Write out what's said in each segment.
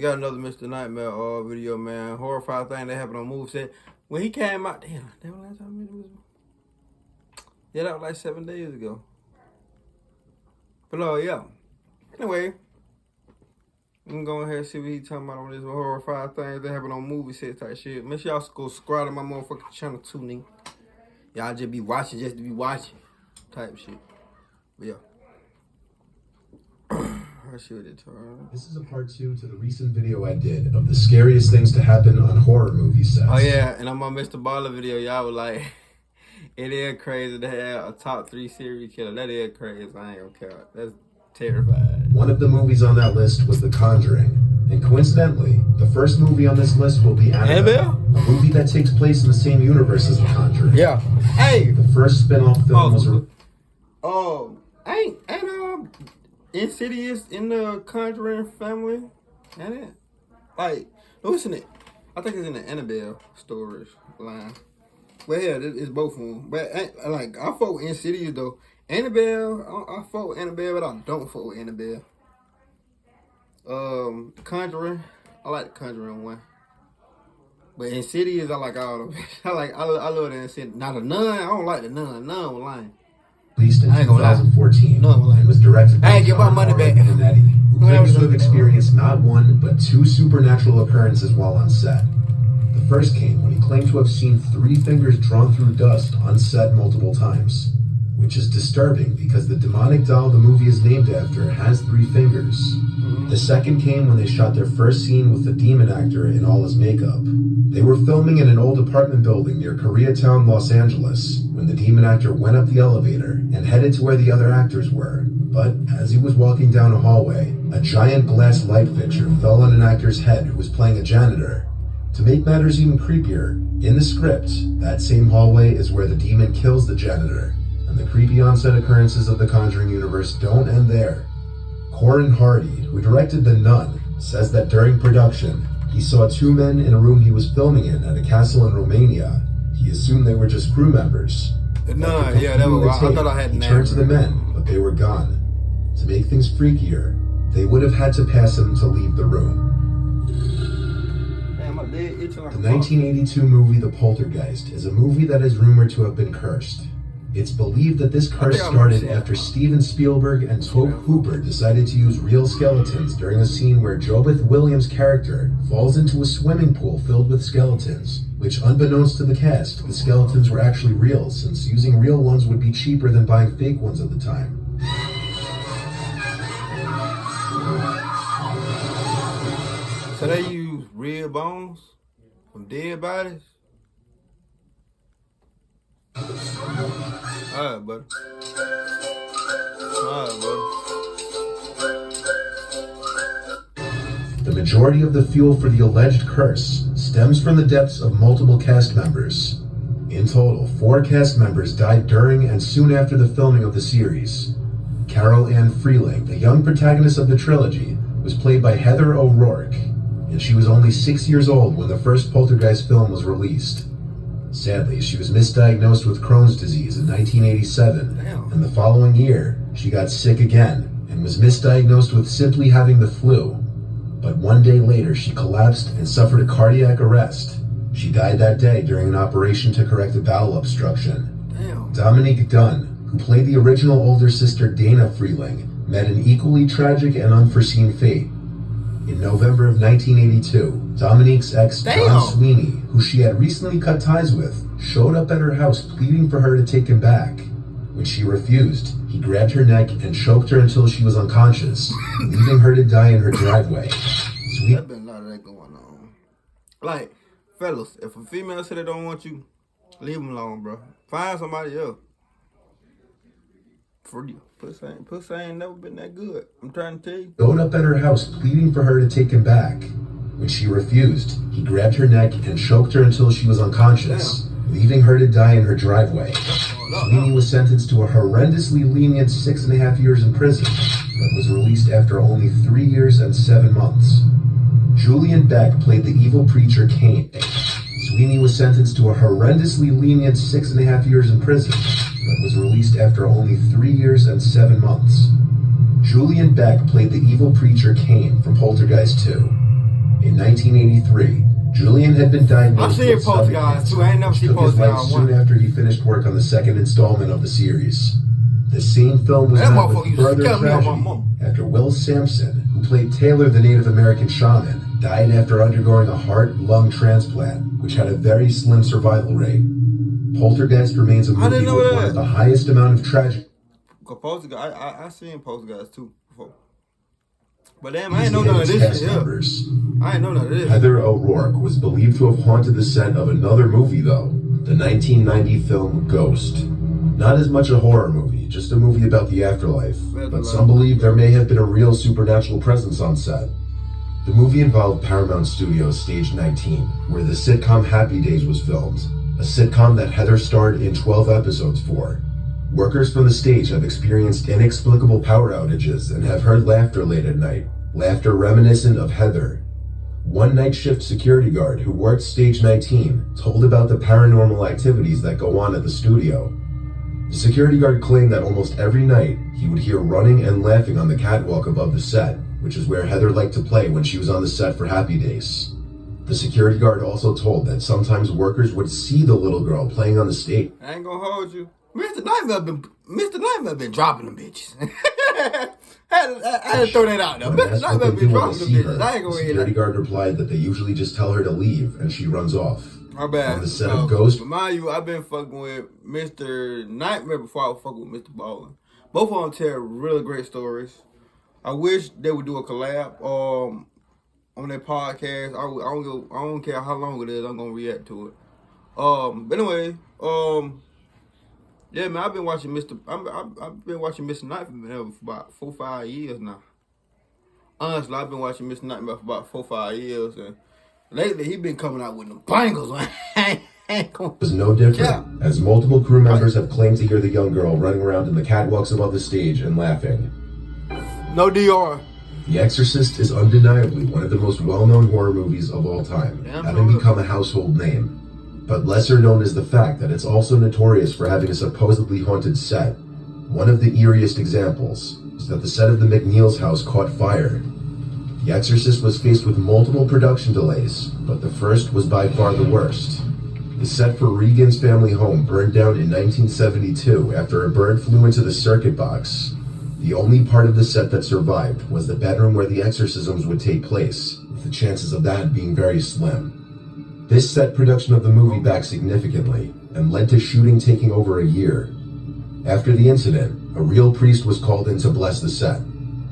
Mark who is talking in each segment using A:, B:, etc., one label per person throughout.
A: We got another Mr. Nightmare video, man. Horrifying thing that happened on movie set. When he came out, damn last time it was. Yeah, that was like 7 days ago. But yeah. Anyway, we can go ahead and see what he talking about on this horrifying thing that happened on movie set type shit. Make sure y'all go subscribe to my motherfucking channel too, nigga. Y'all just be watching just to be watching type shit. But yeah.
B: This is a part 2 to the recent video I did of the scariest things to happen on horror movie sets.
A: Oh yeah, and on my Mr. Baller video, y'all was like, it is crazy to have a top 3 serial killer. That is crazy. I ain't gonna care. That's terrifying.
B: One of the movies on that list was The Conjuring. And coincidentally, the first movie on this list will be Annabelle, a movie that takes place in the same universe as The Conjuring.
A: Yeah. Hey!
B: The first spin-off film was...
A: ain't Insidious in the Conjuring family? Ain't it? Like, listen it. I think it's in the Annabelle storage line. Well, yeah, it's both of them. But, like, I fuck with Insidious, though. Annabelle, I fuck with Annabelle, but I don't fuck with Annabelle. Conjuring, I like the Conjuring one. But Insidious, I like all of it. I love the Insidious. Now, the Nun, I don't like the Nun. Nun was lying.
B: Released in 2014 and was directed by
A: get my money back.
B: Who claims to have experienced not one, but 2 supernatural occurrences while on set. The first came when he claimed to have seen 3 fingers drawn through dust on set multiple times, which is disturbing because the demonic doll the movie is named after has 3 fingers. The second came when they shot their first scene with the demon actor in all his makeup. They were filming in an old apartment building near Koreatown, Los Angeles, when the demon actor went up the elevator and headed to where the other actors were. But as he was walking down a hallway, a giant glass light fixture fell on an actor's head who was playing a janitor. To make matters even creepier, in the script, that same hallway is where the demon kills the janitor, and the creepy on-set occurrences of the Conjuring universe don't end there. Corin Hardy, who directed The Nun, says that during production, he saw 2 men in a room he was filming in at a castle in Romania. He assumed they were just crew members.
A: The Nun, yeah, that was I thought I had
B: He turned to the men, but they were gone. To make things freakier, they would have had to pass him to leave the room. The 1982 movie The Poltergeist is a movie that is rumored to have been cursed. It's believed that this curse started after Steven Spielberg and Tobe Hooper decided to use real skeletons during a scene where Jobeth Williams' character falls into a swimming pool filled with skeletons, which unbeknownst to the cast, the skeletons were actually real, since using real ones would be cheaper than buying fake ones at the time.
A: So they use real bones from dead bodies? Alright, buddy.
B: The majority of the fuel for the alleged curse stems from the deaths of multiple cast members. In total, 4 cast members died during and soon after the filming of the series. Carol Ann Freeling, the young protagonist of the trilogy, was played by Heather O'Rourke, and she was only 6 years old when the first Poltergeist film was released. Sadly, she was misdiagnosed with Crohn's disease in 1987, and the following year, she got sick again and was misdiagnosed with simply having the flu. But one day later, she collapsed and suffered a cardiac arrest. She died that day during an operation to correct a bowel obstruction. Dominique Dunn, who played the original older sister Dana Freeling, met an equally tragic and unforeseen fate. In November of 1982, Dominique's ex, John Sweeney, who she had recently cut ties with, showed up at her house pleading for her to take him back. When she refused, he grabbed her neck and choked her until she was unconscious, leaving her to die in her driveway.
A: There's been a lot of that going on. Like, fellas, if a female said they don't want you, leave them alone, bro. Find somebody else. For you. Pussy ain't never been that good. I'm trying to tell you.
B: Showed up at her house pleading for her to take him back. When she refused, he grabbed her neck and choked her until she was unconscious, leaving her to die in her driveway. Sweeney was sentenced to a horrendously lenient 6.5 years in prison, but was released after only 3 years and 7 months. Julian Beck played the evil preacher Cain. Sweeney was sentenced to a horrendously lenient 6.5 years in prison, but was released after only 3 years and 7 months. Julian Beck played the evil preacher Cain from Poltergeist 2. In 1983, Julian had been diagnosed
A: I've seen
B: with stomach
A: Poltergeist,
B: cancer,
A: too. I ain't never
B: which
A: seen
B: took his life
A: Poltergeist
B: soon
A: 1.
B: after he finished work on the second installment of the series. The same film was
A: That
B: met
A: motherfucker
B: with
A: used to
B: further
A: scare me on my
B: tragedy
A: mom.
B: after Will Sampson, who played Taylor the Native American shaman, died after undergoing a heart-lung transplant, which had a very slim survival rate. Poltergeist remains a
A: I didn't
B: movie
A: know
B: with one of
A: that.
B: the highest amount of tragedy.
A: Poltergeist, I seen Poltergeist too before. But damn, I
B: These
A: ain't know none of
B: its
A: this
B: cast
A: shit here.
B: members.
A: I ain't know none of this.
B: Heather O'Rourke was believed to have haunted the set of another movie, though, the 1990 film Ghost. Not as much a horror movie, just a movie about the afterlife, but some believe there may have been a real supernatural presence on set. The movie involved Paramount Studios' Stage 19, where the sitcom Happy Days was filmed, a sitcom that Heather starred in 12 episodes for. Workers from the stage have experienced inexplicable power outages and have heard laughter late at night, laughter reminiscent of Heather. One night shift security guard who worked Stage 19 told about the paranormal activities that go on at the studio. The security guard claimed that almost every night he would hear running and laughing on the catwalk above the set, which is where Heather liked to play when she was on the set for Happy Days. The security guard also told that sometimes workers would see the little girl playing on the stage.
A: I ain't gonna hold you. Mr. Nightmare been dropping them bitches. I had to throw that out there.
B: When
A: Mr.
B: asked what
A: Nightmare
B: they
A: been
B: do when
A: dropping
B: they
A: them
B: see
A: bitches.
B: her,
A: I ain't
B: the
A: gonna hear
B: security
A: that.
B: guard replied that they usually just tell her to leave and she runs off.
A: My bad.
B: On the set of Ghost.
A: Mind you, I've been fucking with Mr. Nightmare before I was fucking with Mr. Ballin. Both of them tell really great stories. I wish they would do a collab on their podcast. I don't care how long it is. I'm gonna react to it. But anyway, yeah, man, I've been watching I've been watching Mr. Nightmare for about 4-5 years now. Honestly, I've been watching Mr. Nightmare for about 4-5 years, and lately he been coming out with them bangers.
B: Was no different, as multiple crew members have claimed to hear the young girl running around in the catwalks above the stage and laughing.
A: No DR.
B: The Exorcist is undeniably one of the most well-known horror movies of all time, having become a household name. But lesser known is the fact that it's also notorious for having a supposedly haunted set. One of the eeriest examples is that the set of the McNeil's house caught fire. The Exorcist was faced with multiple production delays, but the first was by far the worst. The set for Regan's family home burned down in 1972 after a bird flew into the circuit box. The only part of the set that survived was the bedroom where the exorcisms would take place, with the chances of that being very slim. This set production of the movie back significantly, and led to shooting taking over a year. After the incident, a real priest was called in to bless the set.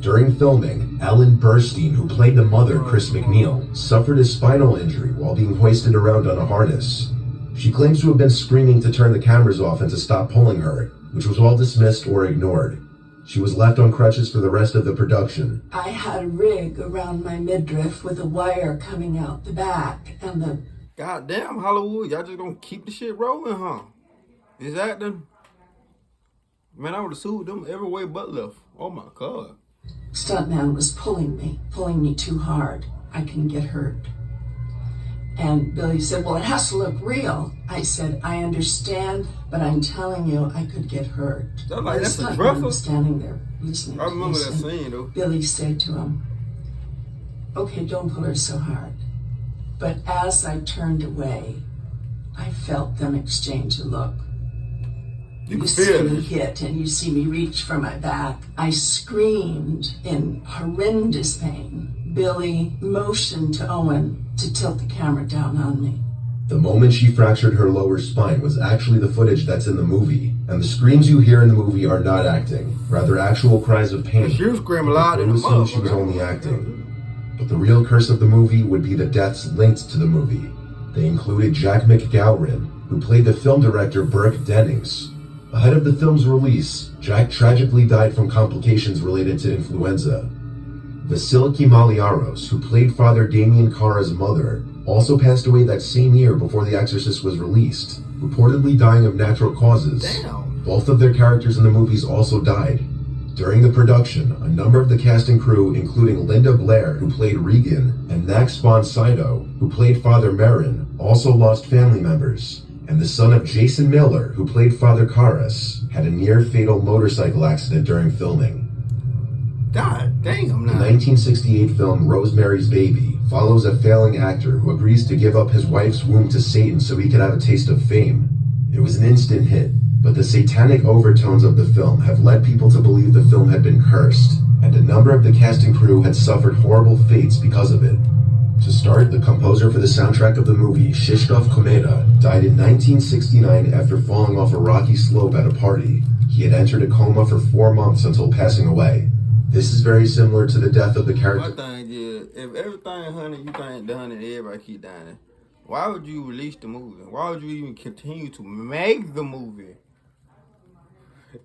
B: During filming, Ellen Burstyn, who played the mother, Chris McNeil, suffered a spinal injury while being hoisted around on a harness. She claims to have been screaming to turn the cameras off and to stop pulling her, which was all dismissed or ignored. She was left on crutches for the rest of the production.
C: I had a rig around my midriff with a wire coming out the back, and the...
A: Goddamn, Hollywood, y'all just gonna keep the shit rolling, huh? Is that the... Man, I would have sued them every way but left. Oh my God.
C: stuntman was pulling me too hard. I can get hurt. And Billy said, well, it has to look real. I said, I understand, but I'm telling you, I could get hurt.
A: That's
C: The
A: a
C: stuntman
A: dresser?
C: was standing there listening.
A: I remember
C: to
A: that
C: this,
A: scene, though.
C: Billy said to him, okay, don't pull her so hard. But as I turned away, I felt them exchange a look.
A: You
C: see
A: feel
C: me
A: it.
C: hit, and you see me reach for my back. I screamed in horrendous pain. Billy motioned to Owen to tilt the camera down on me.
B: The moment she fractured her lower spine was actually the footage that's in the movie, and the screams you hear in the movie are not acting, rather actual cries of pain.
A: She was screaming loud in the
B: Assumed she was
A: motherfucker.
B: only acting. But the real curse of the movie would be the deaths linked to the movie. They included Jack McGowran, who played the film director Burke Dennings. Ahead of the film's release, Jack tragically died from complications related to influenza. Vasiliki Maliaros, who played Father Damien Carra's mother, also passed away that same year before The Exorcist was released, reportedly dying of natural causes.
A: Damn.
B: Both of their characters in the movies also died. During the production, a number of the cast and crew, including Linda Blair, who played Regan, and Max von Sydow, who played Father Merrin, also lost family members. And the son of Jason Miller, who played Father Karras, had a near-fatal motorcycle accident during filming.
A: God damn,
B: The
A: now.
B: 1968 film Rosemary's Baby follows a failing actor who agrees to give up his wife's womb to Satan so he could have a taste of fame. It was an instant hit, but the satanic overtones of the film have led people to believe the film had been cursed, and a number of the cast and crew had suffered horrible fates because of it. To start, the composer for the soundtrack of the movie, Krzysztof Komeda, died in 1969 after falling off a rocky slope at a party. He had entered a coma for 4 months until passing away. This is very similar to the death of the character.
A: My thing is, if everything honey, you think done and everybody keep dying, why would you release the movie? Why would you even continue to make the movie?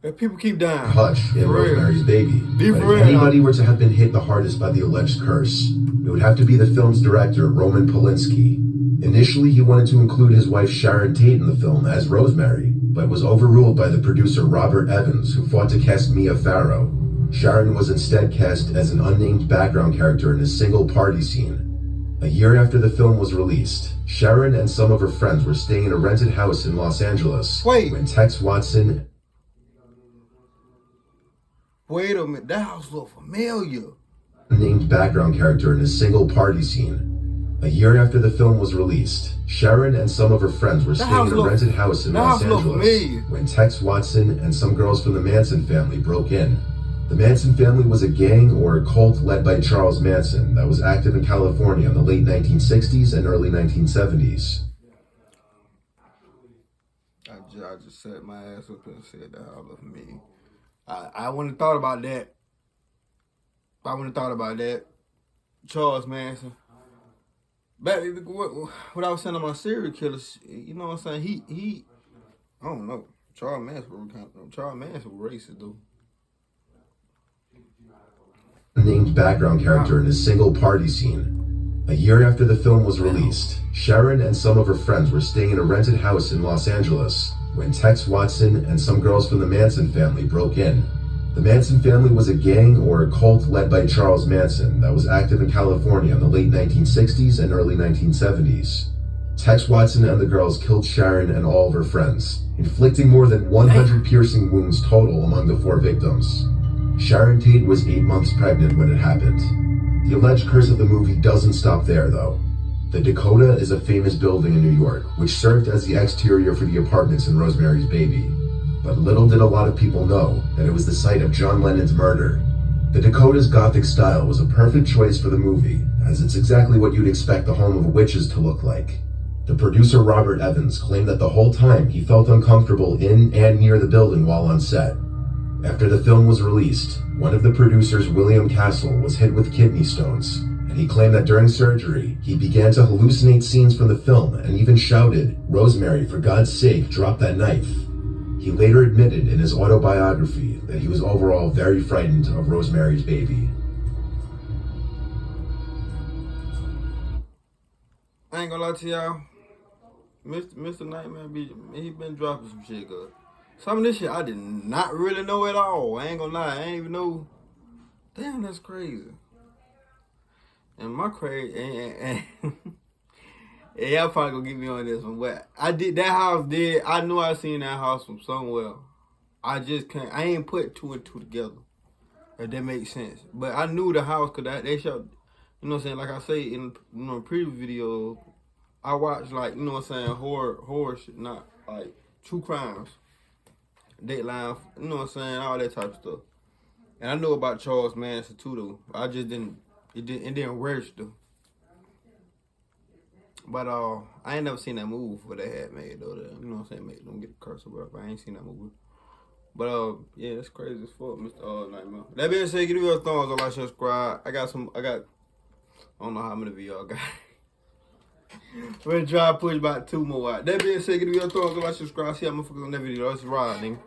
A: If people keep dying.
B: Hutch in Rosemary's Baby. But if anybody were to have been hit the hardest by the alleged curse, it would have to be the film's director, Roman Polanski. Initially, he wanted to include his wife Sharon Tate in the film as Rosemary, but was overruled by the producer Robert Evans, who fought to cast Mia Farrow. Sharon was instead cast as an unnamed background character in a single party scene. A year after the film was released, Sharon and some of her friends were staying in a rented house in Los Angeles when Tex Watson...
A: Wait a minute, that house look familiar.
B: Named background character in a single party scene. A year after the film was released, Sharon and some of her friends were staying in a rented house in Los Angeles when Tex Watson and some girls from the Manson family broke in. The Manson family was a gang or a cult led by Charles Manson that was active in California in the late 1960s and early 1970s.
A: I just set my ass up and said that house look familiar. I wouldn't have thought about that. Charles Manson. Back what I was saying about serial killers, you know what I'm saying? He I don't know. Charles Manson was racist though.
B: Named background character in a single party scene. A year after the film was released, Sharon and some of her friends were staying in a rented house in Los Angeles when Tex Watson and some girls from the Manson family broke in. The Manson family was a gang or a cult led by Charles Manson that was active in California in the late 1960s and early 1970s. Tex Watson and the girls killed Sharon and all of her friends, inflicting more than 100 piercing wounds total among the 4 victims. Sharon Tate was 8 months pregnant when it happened. The alleged curse of the movie doesn't stop there, though. The Dakota is a famous building in New York, which served as the exterior for the apartments in Rosemary's Baby. But little did a lot of people know that it was the site of John Lennon's murder. The Dakota's Gothic style was a perfect choice for the movie, as it's exactly what you'd expect the home of witches to look like. The producer Robert Evans claimed that the whole time he felt uncomfortable in and near the building while on set. After the film was released, one of the producers, William Castle, was hit with kidney stones, and he claimed that during surgery, he began to hallucinate scenes from the film and even shouted, "Rosemary, for God's sake, drop that knife." He later admitted in his autobiography that he was overall very frightened of Rosemary's Baby.
A: I ain't gonna lie to y'all. Mr. Nightmare, he been dropping some shit, cuz. Some of this shit I did not really know at all. I ain't gonna lie, I ain't even know. Damn, that's crazy. And my crazy, and y'all probably gonna get me on this one, but I knew I seen that house from somewhere. I ain't put 2 and 2 together, if that makes sense. But I knew the house, cause they showed, you know what I'm saying, like I say in previous video, I watched like, you know what I'm saying, horror shit, not like true crimes. Dateline, you know what I'm saying, all that type of stuff. And I know about Charles Manson too, though. I just it didn't register. But I ain't never seen that movie before they had made though. You know what I'm saying, make them get the curse or whatever. I ain't seen that movie. But yeah, that's crazy as fuck, Mr. Nightmare. That being said, give me your thumbs up, like, subscribe. I don't know how many of y'all got. We're gonna try to push about 2 more out. That being said, give me your thumbs up, like, subscribe. See how motherfuckers on that video. Let's ride, nigga.